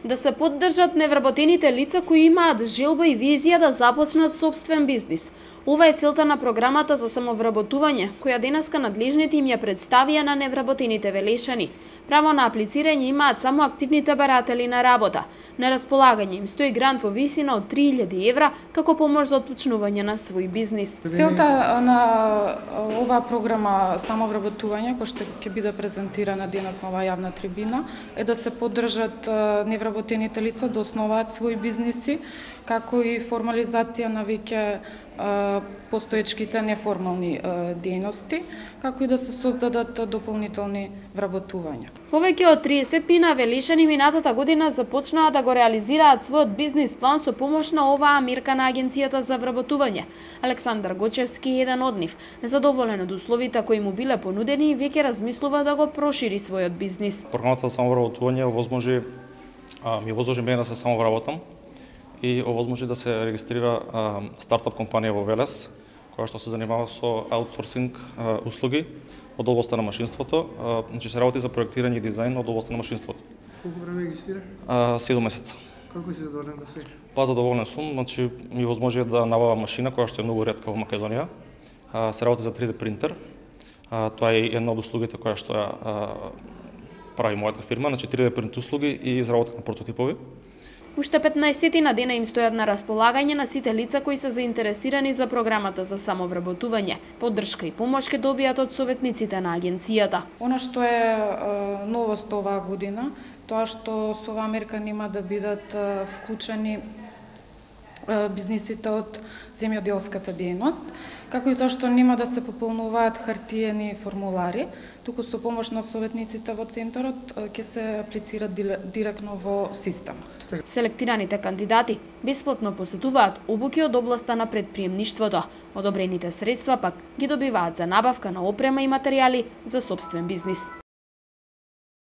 Да се поддржат невработените лица кои имаат желба и визија да започнат собствен бизнис. Ова е целта на програмата за самовработување, која денеска надлежните им ја представија на невработените велешани. Право на аплицирање имаат само активните баратели на работа. На располагање им стои грант во висина од 3000 евра како помош за отпочнување на свој бизнис. Целта на оваа програма самовработување, која што ќе биде презентирана денес на оваа јавна трибина, е да се поддржат невработените лица да основаат своји бизниси, како и формализација на веќе постоечките неформални дејности, како и да се создадат дополнителни вработувања. Повеќе од 30 велешани минатата година започнаа да го реализираат својот бизнис план со помош на оваа мерка на Агенцијата за вработување. Александар Гочевски е еден од нив. Задоволен од условите кои му биле понудени, веќе размислува да го прошири својот бизнис. Програмата за самовработување ми возможи мене да се самовработам и овозможи да се регистрира стартап компанија во Велес, која што се занимава со аутсорсинг услуги од областта на машинството, значи се работи за проектирање и дизајн од областта на машинството. Колку време регистрира? 7 месеца. Како си задоволен до сега? Задоволен сум, значи ми возможи да набавам машина која што е многу ретка во Македонија. Се работи за 3D принтер. Тоа е една од услугите која што ја прави мојата фирма, значи 3D принт услуги и изработка на прототипови. Уште 15 дена им стојат на располагање на сите лица кои се заинтересирани за програмата за самовработување. Поддршка и помош ќе добијат од советниците на агенцијата. Она што е новост оваа година, тоа што со оваа мерка нема да бидат вклучени бизнисите од земјоделската дејност, како и тоа што нема да се пополнуваат хартиени формулари, туку со помош на советниците во центарот ќе се аплицираат директно во системот. Селектираните кандидати бесплатно посетуваат обуки од областа на предприемништвото. Одобрените средства пак ги добиваат за набавка на опрема и материјали за сопствен бизнис.